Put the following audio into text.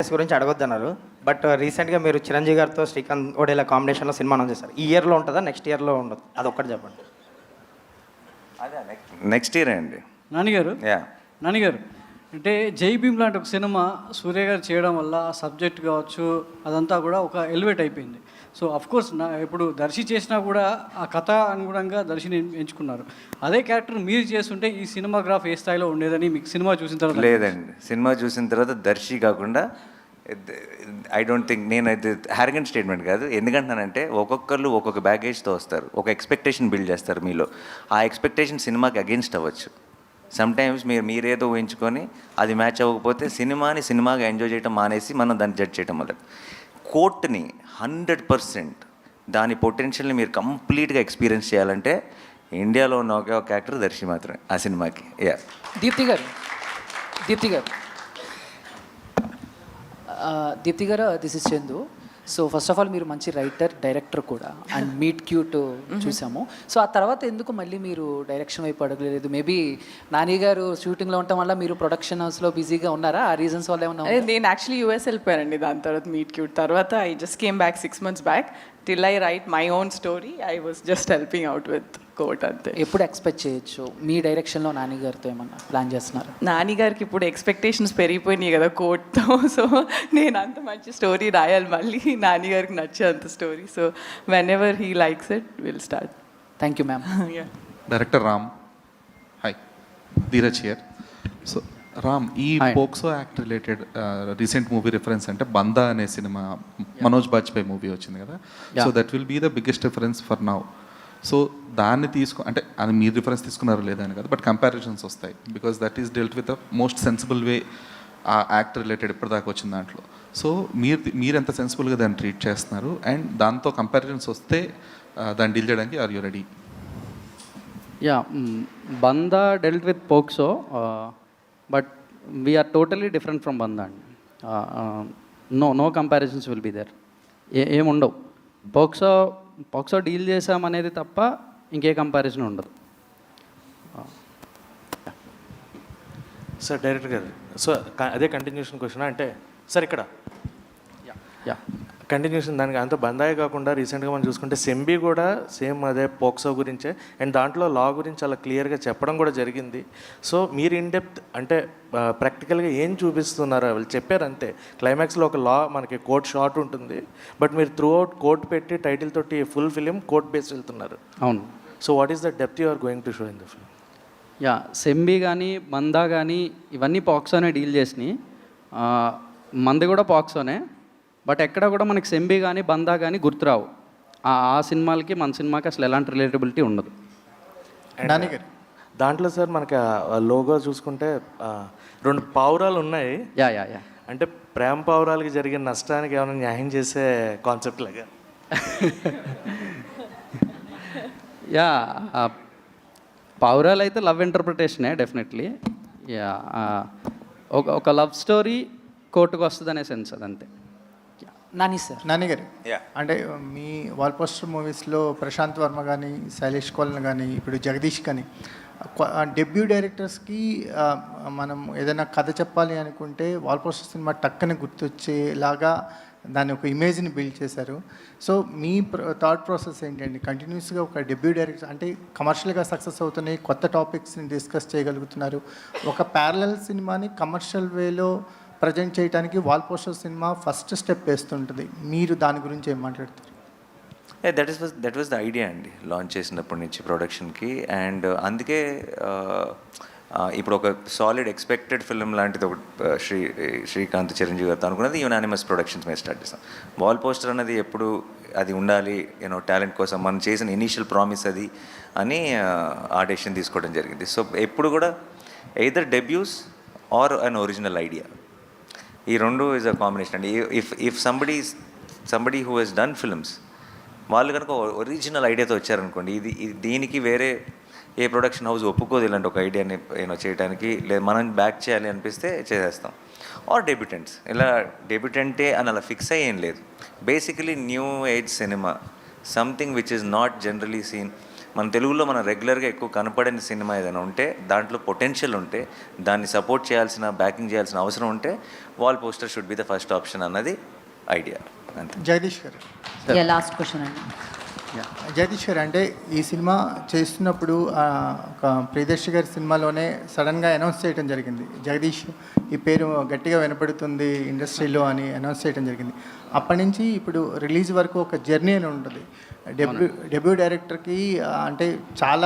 గురించి అడగొద్దన్నారు. బట్ రీసెంట్గా మీరు చిరంజీవి గారితో శ్రీకాంత్ ఓడేలా కాంబినేషన్లో సినిమా అనౌన్స్ చేశారు. ఈ ఇయర్లో ఉంటుందా, నెక్స్ట్ ఇయర్లో ఉండదు? అదొక్కటి చెప్పండి. అదే నెక్స్ట్ ఇయర్ అండి. నానిగారు యా నానిగారు అంటే జై భీమ్ లాంటి ఒక సినిమా సూర్య గారు చేయడం వల్ల సబ్జెక్ట్ కావచ్చు అదంతా కూడా ఒక ఎలివేట్ అయిపోయింది. సో అఫ్కోర్స్ ఇప్పుడు దర్శి చేసినా కూడా ఆ కథ అనుగుణంగా దర్శిని ఎంచుకున్నారు. అదే క్యారెక్టర్ మీరు చేస్తుంటే ఈ సినిమాగ్రాఫ్ ఏ స్థాయిలో ఉండేదని మీకు సినిమా చూసిన తర్వాత? లేదండి, సినిమా చూసిన తర్వాత దర్శి కాకుండా ఐ డోంట్ థింక్, నేను అది హ్యారగెంట్ స్టేట్మెంట్ కాదు. ఎందుకంటున్నానంటే ఒక్కొక్కరు ఒక్కొక్క బ్యాగేజ్తో వస్తారు, ఒక ఎక్స్పెక్టేషన్ బిల్డ్ చేస్తారు మీలో. ఆ ఎక్స్పెక్టేషన్ సినిమాకి అగేన్స్ట్ అవ్వచ్చు. సమ్టైమ్స్ మీరేదో ఊహించుకొని అది మ్యాచ్ అవ్వకపోతే సినిమాగా ఎంజాయ్ చేయడం మానేసి మనం దాన్ని జడ్జ్ చేయడం మొదలు. కోర్ట్ని 100% దాని పొటెన్షియల్ని మీరు కంప్లీట్గా ఎక్స్పీరియన్స్ చేయాలంటే ఇండియాలో ఉన్న ఒకే ఒక యాక్టర్ దర్శి మాత్రమే ఆ సినిమాకి. యా దీప్తి గారు this is Chandu. So first of all మీరు మంచి రైటర్, డైరెక్టర్ కూడా, అండ్ మీట్ క్యూట్ చూసాము. సో ఆ తర్వాత ఎందుకు మళ్ళీ మీరు డైరెక్షన్ వైపు అడగలేదు? మేబీ నాని గారు షూటింగ్లో ఉండటం వల్ల మీరు ప్రొడక్షన్ హౌస్లో బిజీగా ఉన్నారా? ఆ రీజన్స్ వల్ల ఏమన్నా? నేను యాక్చువల్లీ యూఎస్ వెళ్ళిపోయానండి. దాని తర్వాత మీట్ క్యూట్ తర్వాత I just came back 6 months back. Till I write my own story I was just helping out with కోట్ అంతే. ఎప్పుడు ఎక్స్పెక్ట్ చేయొచ్చు మీ డైరెక్షన్లో నాని గారితో ఏమన్నా ప్లాన్ చేస్తున్నారు? నాని గారికి ఇప్పుడు ఎక్స్పెక్టేషన్స్ పెరిగిపోయినాయి కదా కోట్తో. సో నేను అంత మంచి స్టోరీ రాయాలి మళ్ళీ, నాని గారికి నచ్చే అంత story. So whenever he likes it will start. Thank you ma'am. Director Ram, hi, Dheeraj here. So Ram, ఈ POCSO act related recent movie reference అంటే బందా అనే సినిమా, మనోజ్ బాజ్పేయి మూవీ వచ్చింది కదా. So that will be the biggest reference for now. So దాన్ని అంటే అది మీరు రిఫరెన్స్ తీసుకున్నారో లేదా అని కదా, బట్ కంపారిజన్స్ వస్తాయి because that is dealt with the most sensible వే ఆ యాక్ట్ రిలేటెడ్ ఇప్పటిదాకా వచ్చిన దాంట్లో. సో మీరు ఎంత సెన్సిబుల్గా దాన్ని ట్రీట్ చేస్తున్నారు, అండ్ దాంతో కంపారిజన్స్ వస్తే దాన్ని డీల్ చేయడానికి are you ready? Yeah, Bandaa dealt with POCSO, but we're totally different from Bandaa అండి. No comparisons will be there. ఏముండవు. పోక్సో డీల్ చేసామనేది తప్ప ఇంకే కంపారిజన్ ఉండదు. సార్ డైరెక్టర్ గారు, సో అదే కంటిన్యూషన్ క్వశ్చన్ అంటే సార్ ఇక్కడ యా కంటిన్యూషన్ దానికి అంత బందాయి కాకుండా రీసెంట్గా మనం చూసుకుంటే సెంబీ కూడా సేమ్ అదే పోక్సో గురించే, అండ్ దాంట్లో లా గురించి చాలా క్లియర్గా చెప్పడం కూడా జరిగింది. సో మీరు ఇన్ డెప్త్ అంటే ప్రాక్టికల్గా ఏం చూపిస్తున్నారు వాళ్ళు చెప్పారు అంతే. క్లైమాక్స్లో ఒక లా మనకి కోర్ట్ షార్ట్ ఉంటుంది, బట్ మీరు త్రూ అవుట్ కోర్ట్ పెట్టి టైటిల్ తోటి ఫుల్ ఫిలిం కోర్ట్ బేస్ వెళ్తున్నారు. అవును. So what is the depth you are going to show in the film? Yeah, సెంబీ కానీ బందా కానీ ఇవన్నీ పాక్సోనే డీల్ చేసినాయి. మంది కూడా పాక్సోనే, బట్ ఎక్కడ కూడా మనకి సెంబీ కానీ బందా కానీ గుర్తురావు. ఆ సినిమాలకి మన సినిమాకి అసలు ఎలాంటి రిలేటబిలిటీ ఉండదు. దాంట్లో సార్ మనకి లోగో చూసుకుంటే 2 పావురాలు ఉన్నాయి. యా యా యా అంటే ప్రేమ పావురాలకి జరిగిన నష్టానికి ఏమైనా న్యాయం చేసే కాన్సెప్ట్ లాగా. యా, పావురాలు అయితే లవ్ ఇంటర్ప్రిటేషనే డెఫినెట్లీ. యా, ఒక లవ్ స్టోరీ కోర్టుకు వస్తుంది అనే సెన్స్ అదంతే. నాని గారు, అంటే మీ వాల్ పోస్టర్ మూవీస్లో ప్రశాంత్ వర్మ కానీ, శైలేష్ కోలన్ కానీ, ఇప్పుడు జగదీష్ కానీ, డెబ్యూ డైరెక్టర్స్కి మనం ఏదైనా కథ చెప్పాలి అనుకుంటే వాల్ పోస్టర్ సినిమా టక్కని గుర్తొచ్చేలాగా దాని ఒక ఇమేజ్ని బిల్డ్ చేశారు. సో మీ థాట్ ప్రాసెస్ ఏంటండి? కంటిన్యూస్గా ఒక డెబ్యూ డైరెక్టర్ అంటే కమర్షియల్గా సక్సెస్ అవుతున్నాయి, కొత్త టాపిక్స్ని డిస్కస్ చేయగలుగుతున్నారు. ఒక ప్యారలల్ సినిమాని కమర్షియల్ వేలో ప్రజెంట్ చేయడానికి వాల్ పోస్టర్ సినిమా ఫస్ట్ స్టెప్ వేస్తుంటుంది. మీరు దాని గురించి ఏం మాట్లాడతారు? దట్ వాజ్ ద ఐడియా అండి, లాంచ్ చేసినప్పటి నుంచి ప్రొడక్షన్కి. అండ్ అందుకే ఇప్పుడు ఒక సాలిడ్ ఎక్స్పెక్టెడ్ ఫిల్మ్ లాంటిది ఒక శ్రీకాంత్ చిరంజీవి గారితో అనుకున్నది యునానిమస్ ప్రొడక్షన్స్ మీద స్టార్ట్ చేస్తాం. వాల్ పోస్టర్ అన్నది ఎప్పుడు అది ఉండాలి, టాలెంట్ కోసం మనం చేసిన ఇనీషియల్ ప్రామిస్ అది అని ఆ డెసిషన్ తీసుకోవడం జరిగింది. సో ఎప్పుడు కూడా either debuts or an original idea, ఈ రెండు ఈజ్ అ కాంబినేషన్ అండి. If somebody who he's done films వాళ్ళు కనుక ఒరిజినల్ ఐడియాతో వచ్చారనుకోండి, ఇది దీనికి వేరే ఏ ప్రొడక్షన్ హౌస్ ఒప్పుకోదు ఇలాంటి ఒక ఐడియాని చేయడానికి, లేదు మనం బ్యాక్ చేయాలి అనిపిస్తే చేసేస్తాం. ఆర్ డెబ్యూటెంట్స్, ఇలా డెబ్యూటెంటే అని అలా ఫిక్స్ అయ్యి ఏం లేదు. Basically new age cinema, something which is not generally seen. మన తెలుగులో మనం రెగ్యులర్గా ఎక్కువ కనపడని సినిమా ఏదైనా ఉంటే, దాంట్లో పొటెన్షియల్ ఉంటే, దాన్ని సపోర్ట్ చేయాల్సిన, బ్యాకింగ్ చేయాల్సిన అవసరం ఉంటే, wall poster should be the first option అన్నది ఐడియా అంతే. జగదీష్ గారు, లాస్ట్ క్వశ్చన్ అండి. జగదీష్ గారు, అంటే ఈ సినిమా చేస్తున్నప్పుడు ఒక ప్రియదర్శి గారి సినిమాలోనే సడన్గా అనౌన్స్ చేయడం జరిగింది, జగదీష్ ఈ పేరు గట్టిగా వినపడుతుంది ఇండస్ట్రీలో అని అనౌన్స్ చేయడం జరిగింది. అప్పటి నుంచి ఇప్పుడు రిలీజ్ వరకు ఒక జర్నీ అని ఉంటుంది. డెబ్యూ డైరెక్టర్కి అంటే చాలా